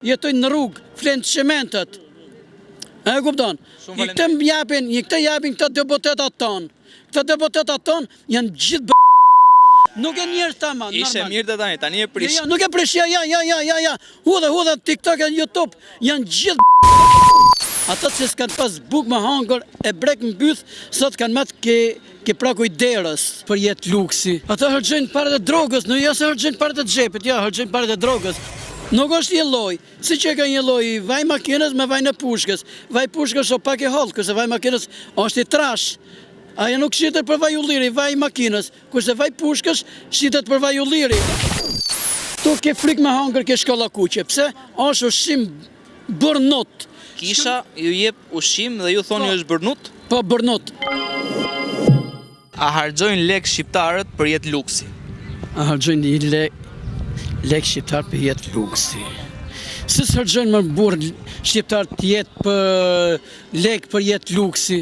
jetojnë në rrugë, flenë shementet. E kupton? I këtë japin këta deputetat tonë. Këta deputetat tonë janë gjithë nuk e njerëz tamam. Ishe mirë të tani e prish. Ja, nuk e prish, ja. Hudha, TikTok e YouTube, janë gjithë ata që s'kanë pas bukë më hangër e brek më byth, sot kanë matë ke praku i derës për jetë luksi. Ata hërgjëjnë parët e drogës, në jo se hërgjëjnë parët e xhepit, ja, hërgjëjnë parët e drogës. Nuk është një loj, si që ka një loj vaj makinës me vaj në pushkës. Vaj pushkës o pak e holë, këse vaj makinës është i trash. Aja nuk shitet për vaj ulliri, vaj makinës, këse vaj pushkës shitet për vaj ulliri. Tu ke frik me hangër ke shkolla kuqe, pse? Është ushqim bërnot. Kisha ju jep ushqim dhe ju thoni është bërnut? Po, bërnot. A harxojnë lek shqiptarët për jetë luksi? A harxojnë lek shqiptar për jetë luksi. Se harxojnë më burë shqiptar të jetë për lek për jetë luksi.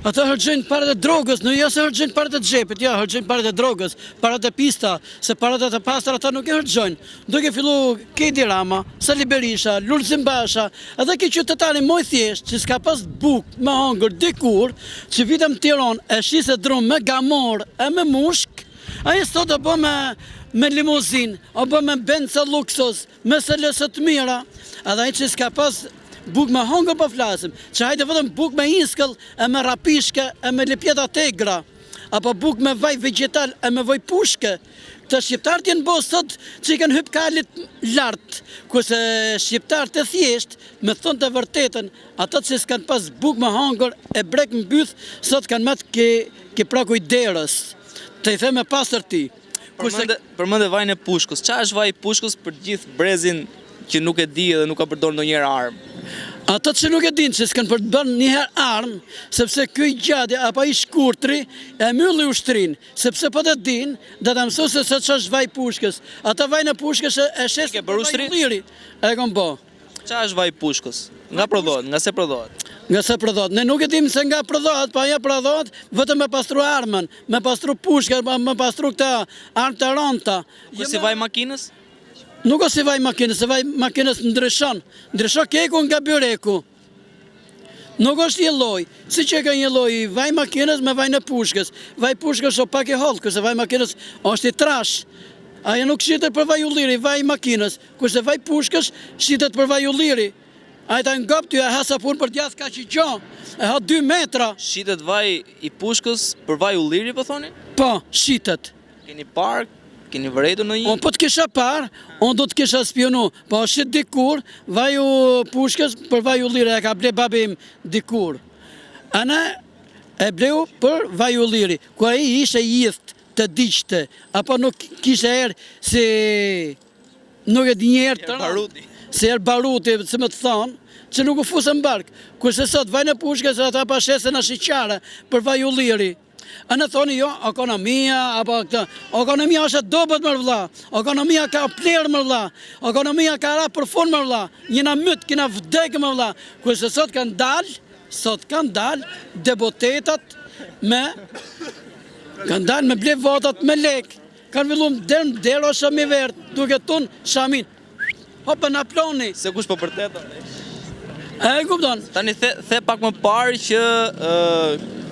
Ata harxojnë parët e drogës, në jo se harxojnë parët e xhepit, ja, harxojnë parët e drogës, parët e pista, se parët e të pastra ata nuk e harxojnë. Duke fillu Kedi Rama, Sali Berisha, Lulzim Basha, edhe ke qytetari moj thjesht, që s'ka pas bukë me hangër dikur, që vitëm Tiron e shise drum me gamor e me mushk, aje sot e bo me limuzin, o bo me benca luksos, me selesët mira, edhe aje që s'ka pas buk me hongër po flasim, që hajde vëdëm buk me iskëll, e me rapishke, e me lipjeta tegra, apo buk me vaj vegetal, e me vaj pushke. Të shqiptarët jenë bo sot që i kanë hyp kalit lartë, kurse shqiptarët e thjesht, me thonë të vërtetën, atët që s'kanë pas buk me hongër, e brek më byth, sot kanë matë ke praku i derës, të i the me pasër ti. Përmënde vajnë e pushkës, qa është vaj pushkës për gjithë brezin që nuk e di edhe nuk ka përdorë ndonjëherë armë? Ata që nuk e din që s'kanë përdorë njëherë armë, sepse këj gjadi apo i shkurtri e mylli ushtrin, sepse po të din, dhe të mësu se që është vaj pushkës. Ata vaj në pushkës e shesë për vaj ulliri. E kom bo. Qa është vaj pushkës? Nga prodhohet, nga se prodhohet? Nga se prodhohet. Ne nuk e dim se nga prodhohet, pa ja prodhohet, vëtë me pastru armën, me pastru pushkës, me pastru këta armë të ranta. Si vaj makinës? Nuk o si vaj makinës, se vaj makinës ndryshon keku nga byreku. Nuk është një loj, si që ka një loj vaj makinës me vaj në pushkës. Vaj pushkës o pak e holë, këse vaj makinës është i trash. Aja nuk shitet për vaj ulliri, vaj makinës, këse vaj pushkës shitet për vaj ulliri. Aja ta ngop ty e hasa pun për t'jath ka që gjo, e ha 2 metra. Shitet vaj i pushkës për vaj ulliri, po thoni? Po, shitet. Keni park? Keni vërejtu në një? Unë po të kisha parë, unë do të kisha spionu, po është dikur, vaju pushkës për vaju liri, e ka ble babim dikur. Ana e bleu për vaju liri, ku a i ishe jithë të diqte, apo nuk kishe erë si nuk e di një erë të rëndë. Si erë baruti, si me të thonë, që nuk u fusë në barkë. Kurse sot, vaj në pushkës, ata pa shese në shiqare për vaju liri. A në thoni jo, ekonomia, apo këtë, ekonomia është e dobet më vëlla, ekonomia ka plerë më vëlla, ekonomia ka ra për fund më vëlla, njëna mytë, kina vdekë më vëlla, kërse sot kanë dalë deputetat kanë dalë me ble votat me lek, kanë villum dero shami vertë, duke tunë shamin, hopë në ploni. Se kush po përteta? E kupton? Tani the pak më parë që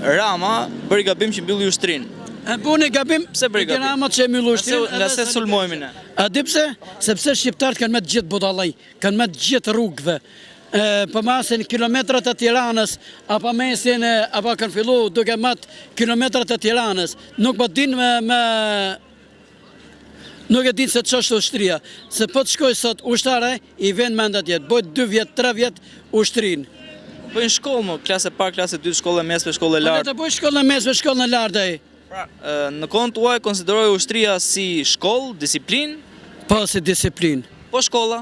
Rama bëri gabim që mbylli ushtrinë. E buni gabim, pse bëri gabim? Rama që mbylli ushtrinë. Nga se sulmojmë ne. A di pse? Sepse shqiptarët kanë me të gjithë budallaj, kanë me të gjithë rrugëve. Për masin kilometrat e Tiranës, apo mesin, apo kanë fillu duke matë kilometrat e Tiranës. Nuk po din nuk e din se që është ushtria. Se po të shkoj sot ushtare, i vend me ndat jetë. Bojt 2 vjetë, 3 vjetë ushtrinë. Bëjnë shkollë më, klasë e parë, klasë e 2, shkollë e mesme, shkollë e lartë. Po të bëjnë shkollë e mesme, shkollë e lartë e. Pra, në kohën tuaj konsideroj ushtria si shkollë, disiplinë? Po, si disiplinë. Po shkolla?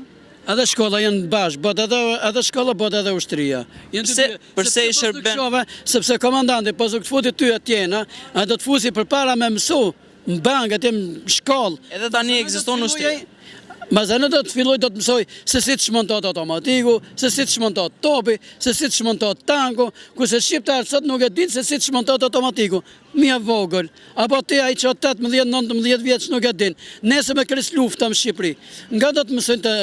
Edhe shkolla janë bashkë, bot edhe shkolla, bot edhe ushtria. Përse i shërben? Sepse komandanti, po zë këtë futi ty atjena, a do të fusi për para me mësu, në bangë, atë në shkollë. Edhe tani ekziston ushtria? Mazane do të filloj do të mësoj se si të shmontot automatiku, se si të shmontot topi, se si të shmontot tango, kurse shqiptarët sot nuk e dinë se si të shmontot automatiku. Mia vogël, apo ti ai që 18-19 vjeç nuk e din. Nesër me kris lufta në Shqipëri. Nga do të mësojnë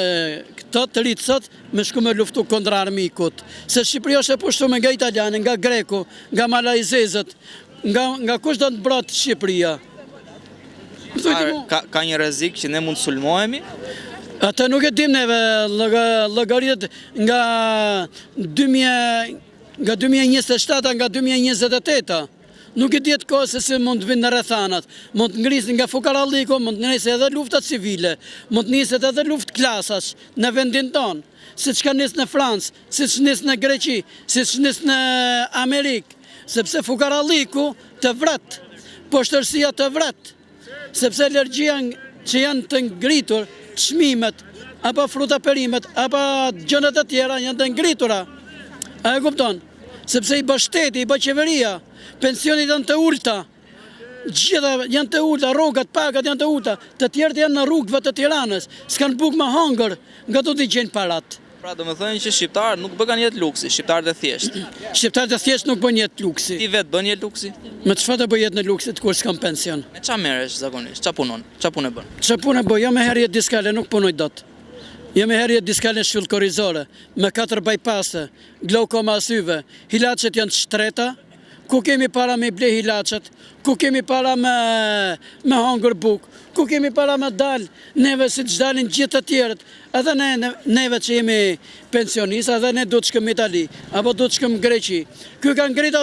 këto të ritë sot me shku me luftu kundra armikut. Se Shqipëria është e pushtuar nga italianë, nga greku, nga malajzezët, nga kush do të mbrat Shqipëria. Ka një rrezik që ne mund të sulmohemi? Ata nuk e dim neve, llogaritet nga 2027 nga 2028. Nuk e diet kohë se si mund të vinë në rrethanat. Mund të ngrisin nga fukaralliku, mund të nisë edhe lufta civile, mund të niset edhe luftë klasash në vendin tonë, siç ka nisë në Francë, siç nisë në Greqi, siç nisë në Amerikë, sepse fukaralliku të vret, poshtërsia të vret. Sepse alergjia që janë të ngritur, çmimet, apo fruta perimet, apo gjërat e tjera janë të ngritura. A e kupton? Sepse i bë shteti, i bë qeveria, pensionet janë të ulta, gjitha janë të ulta, rrogat, pagat janë të ulta, të tjerët janë në rrugëve të Tiranës, s'kan bukë më hangër, nga do t'i gjenë parat. Pra do me thënë që shqiptarët nuk bëkan jetë luksi, shqiptarët e thjeshtë. Shqiptarët e thjeshtë nuk bën jetë luksi. Ti vetë bën jetë luksi? Me çfarë të bëj jetë në luksit kur s'kam pension? Me çfarë merresh zakonisht? Çfarë punon? Çfarë punë bën? Çfarë punë bëj? Jo me herjet diskale, nuk punoj dot. Jo me herjet diskale shtyllë korrizore, me 4 bypasse, glaukoma syve, hilaçet janë të shtreta. Ku kemi para me ble hilaçet, ku kemi para me hangër buk, ku kemi para me dal, neve si të dalin gjithë të tjerët, edhe neve që jemi pensionista, edhe ne do të shkëm Itali, apo do të shkëm Greqi. Ky kanë ngrit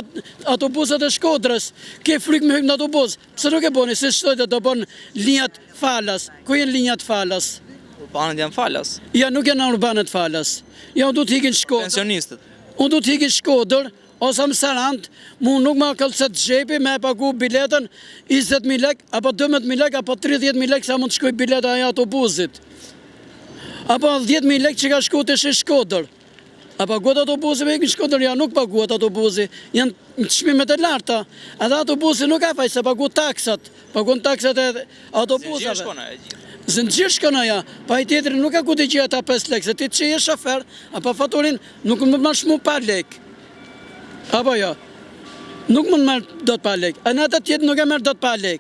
autobuset e Shkodrës, ke frikë me hyjmë në autobus, pse nuk e boni, si shtojtë do bën linjat falas, ku jenë linjat falas? Urbanët janë falas? Ja, nuk janë urbanët falas, ja, unë du të hikin Shkodër. Pensionistët? Unë du të hikin Shkodër, ose më sarant, mu nuk ma këllëset gjepi me pagu biletën 20.000 lek, apo 12.000 lek, apo 30.000 lek sa mund të shkoj bileta e autobusit. Apo 10.000 lek që ka shku të Shkodër. Apo gotë autobusi me ikin Shkodër, ja nuk paguat autobusi, janë në çmimet e larta. Edhe autobusi nuk ka faj, se pagu taksat, pagun taksat e autobusave. Zëngjir shkona ja, pa i tjetëri nuk ka ku të gjitha ta 5 lek, se ti që je shofer, apo faturin nuk më më shmu pa lek. Apo jo, nuk mund merë do të pa lek, a në atë tjetë nuk e merë do të pa lek.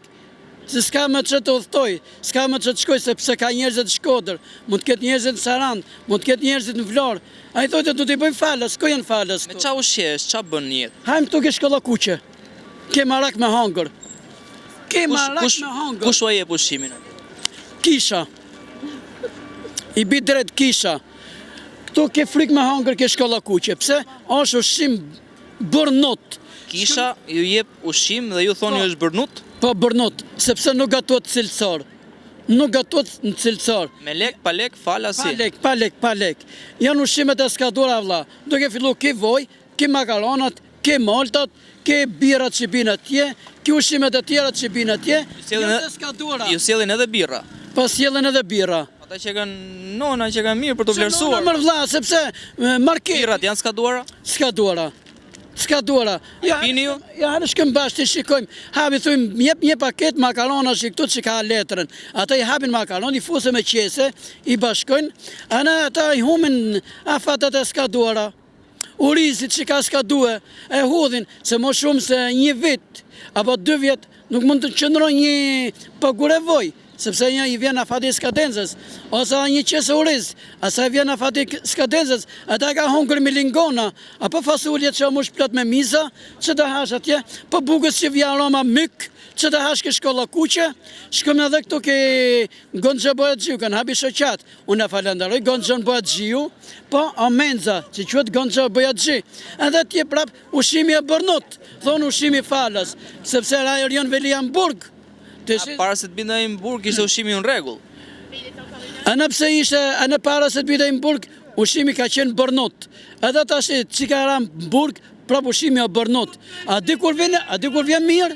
Se s'ka me që të udhtoj, s'ka me që të shkoj, sepse ka njerëzit në Shkodër, mund të ketë njerëzit në Sarand, mund të ketë njerëzit në Vlorë. A i thojtë du t'i bëjmë falas, ku janë falas? Me qa ushqesh, qa bën jetë? Hajmë këtu ke shkolla kuqe, ke marak me hangër. Ke marak me hangër. Kush o jep ushqimin? Kisha. I bi drejt kisha. Këtu ke frik me hangër ke shkolla kuqe, pse? Është ushqim bërnot. Kisha ju jep ushqim dhe ju thoni është bërnut? Po bërnot, sepse nuk gatuat cilësor. Nuk gatuat në cilësor. Me lek, pa lek, fala si? Pa lek. Janë ushqimet e skadura vlla. Duke fillu ke voj, ke makaronat, ke maltat, ke birat që binë atje, ke ushqimet e tjera që binë atje, janë të skadura. Ju sjellin edhe birra? Po sjellin edhe birra. Ata që kanë nona që kanë mirë për të vlerësuar. Nona vlla, sepse market. Birrat janë skaduara? Skaduara. Ja, pini ju? Ja, në shkëm bashkë të shikojmë. Habi thujmë, jep një paket makarona që këtu që ka letrën. Ata i hapin makaron, i fuse me qese, i bashkojnë. Ata i humin afatat e skaduara. Urizit që ka skadue, e hudhin, se më shumë se 1 vit, apo 2 vjet, nuk mund të qëndron një pagurevoj. Sepse një i vjen afati skadenzës, ose një qese uriz, asa i vjen afati skadenzës, ata ka hongër milingona, apo fasuljet që më shplot me miza, që të hash atje, po bugës që vjen aroma myk, që të hash ke shkolla kuqe, shkëm edhe këtu ke Gonxha Boyatxhiu, kanë habi shoqat, unë e falenderoj Gonxhën Boyatxhiu, po amenza, që quhet Gonxha Boyatxhi, edhe tje prap ushimi e bërnut, thonë ushimi falas, sepse Rajorion veli janë burg. Para se të bindaj në burg, ishte ushimi në regull? Anë pse ishte, anë para se të bindaj në burg, ushimi ka qenë bërnut. Edhe ta shi, që ka ram në burg, prap ushimi e bërnut. A di kur vjen mirë?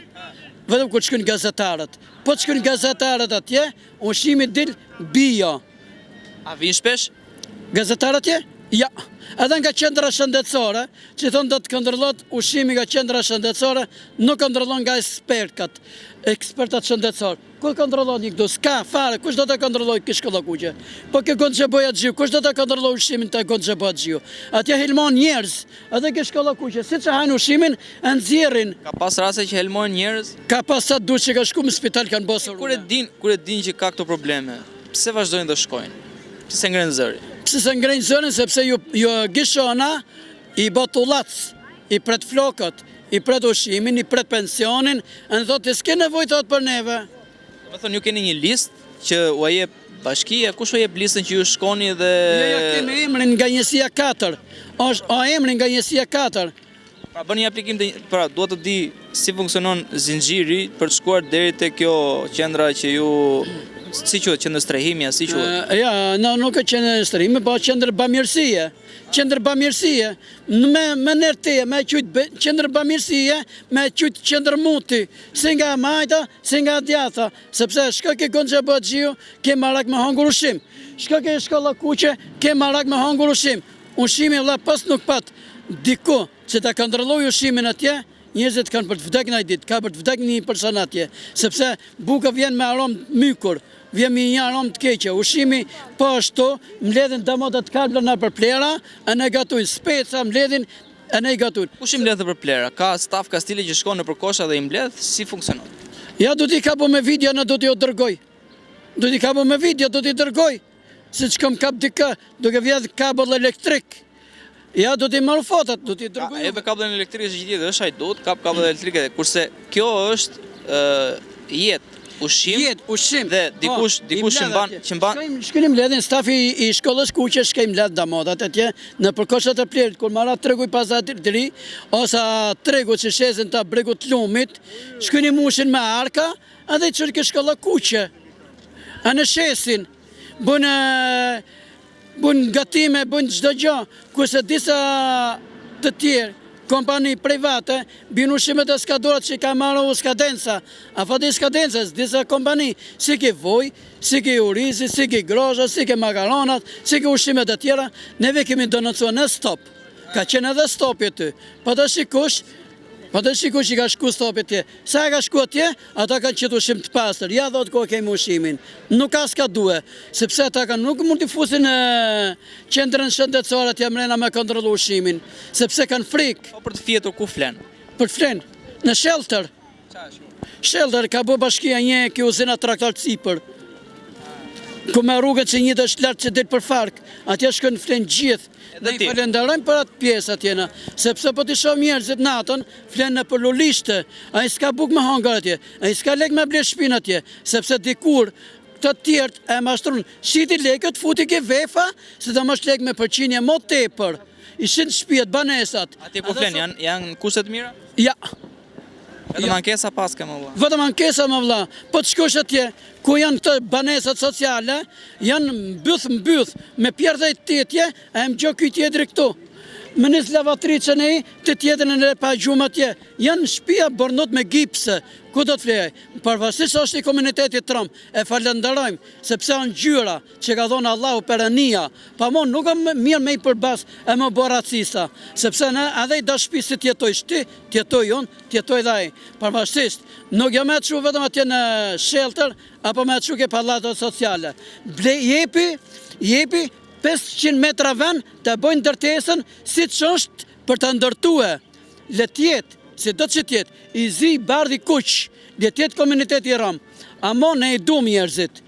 Vetëm kur shkojnë gazetarët. Po të shkojnë gazetarët atje, ushimi dil bio. A vinë shpesh? Gazetarët atje? Ja, edhe nga qendra shëndetësore, që thonë do të kontrollot ushqimi nga qendra shëndetësore, nuk kontrollon nga ekspertat shëndetësor. Ku kontrollon një këtu? S'ka fare, kush do të kontrolloj kë shkolla kuqe? Po kë gënë që bëja gjiu, kush do të kontrolloj ushqimin të gënë që bëja gjiu? Atje helmon njerëz, edhe kë shkolla kuqe, si që hajnë ushqimin, e nxjerrin. Ka pas raste që helmojnë njerëz? Ka pas sa duhet që ka shku në spital kanë bosur. Kur e din që ka këto probleme, pse vazhdojnë të shkojnë? Pse se ngrenë zëri? Pse se ngrenë zërin, sepse ju gishona i botullac, i pret flokët, i pret ushimin, i pret pensionin, e në thotë, s'ke nevoj thot për neve. Me thonë, ju keni një listë që u a jep bashkia, kush u jep listën që ju shkoni dhe... Ja kemi emrin nga njësia 4, o emrin nga njësia 4. Pra bën një aplikim pra duhet të di si funksionon zinxhiri për të shkuar deri te kjo qendra që ju si quhet, qendër strehimia, si quhet? Ja, nuk e qendër strehimi, po qendër bamirësie. Qendër bamirësie, me nërteje, me qytë qendër bamirësie, me qytë qendër muti, si nga majta, si nga djatha, sepse shka ke gënë që bëtë gjiu, ke marak me hangur ushim. Shka ke shkolla kuqe, ke marak me hangur ushim. Ushimi valla pas nuk pat diku që ta kontrolloj ushimin atje, njerëzit kanë për të vdek në ditë, ka për të vdek një person atje, sepse buka vjen me aromë mykur, vjen me një aromë të keqe, ushimi po ashtu, mbledhin damotat të kalbla në për plera, e ne gatujnë, speca mbledhin, e ne i gatujnë. Kush i mbledh për plera? Ka staf, ka stile që shkon në përkosha dhe i mbledh, si funksionon? Ja, du t'i kapu me video, në du t'i o dërgoj. Du t'i kapu me video, du t'i dërgoj. Si që kom kap dika, duke vjedh kabel elektrik. Ja, du t'i marrë fotat, du t'i dërgoj. Edhe kabellin elektrik është gjithë, është hajdut, kap kabel elektrike, kurse kjo është jetë, ushim dhe dikush që mban shkënim ledhin stafi i shkollës kuqe shkënim ledh damotat atje në përkoshat e plerit kur marra tregu i pasatit të ri ose tregu që shezin të bregut lumit shkënim ushin me arka edhe që ke shkolla kuqe a në shesin bën gatime bën çdo gjë kurse disa të tjerë kompani private, bin ushimet e skadorat që ka marrë u skadenca. A fati skadencës, disa kompani, si ke voj, si ke urizi, si ke grozha, si ke makaronat, si ke ushimet e tjera, neve kemi donacion në stop. Ka qenë edhe stopi ty. Po të shikush i ka shku stopi tje. Sa ka shku atje, ata kanë qëtë ushim të pasër. Ja dhëtë ko kemi ushimin. Nuk ka s'ka duhe. Sepse ata kanë nuk mund t'i fusin qendrën shëndetësore atje mrena me kontrollu ushimin. Sepse kanë frikë. Po për të fjetur ku flen? Për të flen. Në shelter. Shelter ka bu bashkia një kjo uzina traktar Cipër. Ku me rrugët që një të është lartë që ditë për fark. Atje shkën flen gjithë. Ne i falenderojmë për atë pjesë atjena, sepse po t'i shohim njerëzit natën, flenë për lulishte, a i s'ka buk me hangar atje, a i s'ka lek me ble shpinë atje, sepse dikur të tjertë e mashtrunë, shiti lekët, futi ke vefa, se të mështë lek me përqinje mo tepër, i shinë shpijet, banesat. Atje ku flenë, janë kushtet mira? Ja. Vetëm ankesa paske më vlla. Vetëm ankesa më vlla. Po të shkosh atje, ku janë këtë banesat sociale, janë mbyth, me pjerdhe të tjetje, e më gjo këj tjetëri këtu. Më nisë lavatricën e i, të tjetën e në pa gjumë atje. Janë shpia bornot me gipse, ku do të flejaj? Përvasisht është i komunitetit tërëm, e falenderojmë, sepse janë gjyra që ka thonë Allahu Perënia, pa mon nuk më mirë me i përbas e më bo racista, sepse ne edhe i da shpi si tjetoj shti, tjetoj unë, tjetoj dhe i. Përvasisht, nuk jam e të shu vetëm atje në shelter, apo me të shu ke palatat sociale. Jepi 500 metra vend të bojnë ndërtesën si që është për të ndërtue. Le tjetë, si do të që tjetë, i zi bardhi kuq, le tjetë komuniteti i ram. Amo ne i dum njerëzit.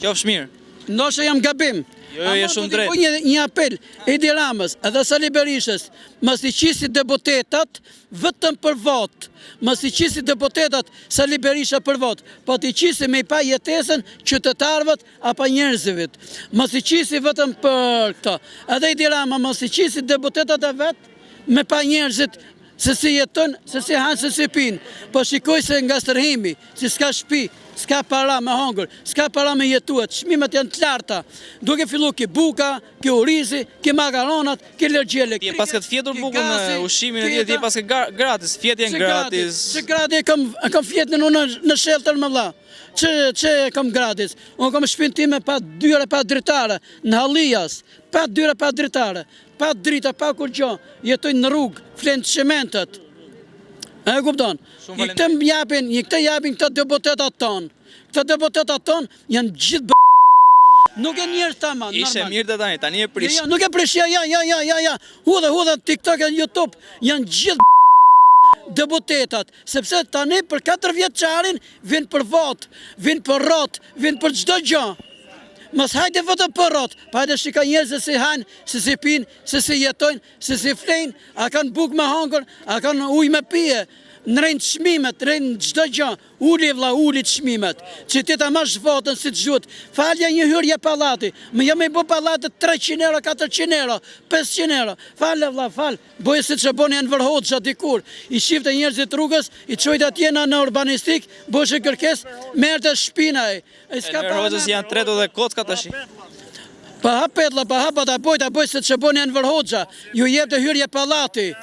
Qofsh mirë. Noshe jam gabim. Jo, je shumë drejt. Një apel, Edi Ramës edhe Sali Berishës, mos i qisi deputetat vetëm për votë. Mos i qisi deputetat Sali Berisha për votë, po t'i qisi me i pa jetesën qytetarëve apo njerëzivit. Mos i qisi vetëm për këto. Edhe Edi Rama mos i qisi deputetat e vetë me pa njerëzit se si jeton, se si hanë, se si pinë. Po shikoj se nga stërhimi, si s'ka shpi, s'ka para me hongër, s'ka para me jetuat, çmimet janë të larta. Duke fillu ki buka, ki urizi, ki makaronat, ki energji elektrike. Ti pas këtë fjetur bukën me ushimin e ti pas këtë gratis, fjetjen gratis. Që gratis, kam fjetën unë në shelter më vlla. Që kam gratis. Unë kam shpinë time pa dyre, pa dritare, në Hallias, pa dyra, pa dritare, pa drita, pa kur gjë, jetojnë në rrugë, flenë çementet. E kupton? I këtë japin këta deputetat tonë. Këta deputetat tonë janë gjithë nuk e njerëz tamam, normal. Ishe mirë të tani e prish. Ja, nuk e prish, ja. Hudha, TikTok e YouTube, janë gjithë deputetat, sepse tani për 4 vjeçarin vin për votë, vin për rot, vin për çdo gjë. Mos hajde votë për rot, pa hajde shika njerëz se si hanë, se si pinë, se si jetojnë, se si flenë, a kanë bukë me hangër, a kanë ujë me pije. Në rejnë çmimet, rejnë çdo gjë, uli çmimet, që ti ta marrësh votën si të gjut. Falja një hyrje pallati, më jam i bë pallati 300 euro, 400 euro, 500 euro. Falë vlla, fal. Boje siç e boni Enver Hoxha dikur. I shifte njerëzit rrugës, i çojtë atje në urbanistik, bëshë kërkesë, merrte shpinaj. Enver Hoxhës janë tretu dhe kocka tash. Pa hapetlla, pa hapa ta boj siç e boni Enver Hoxha. Ju jepte hyrje pallati.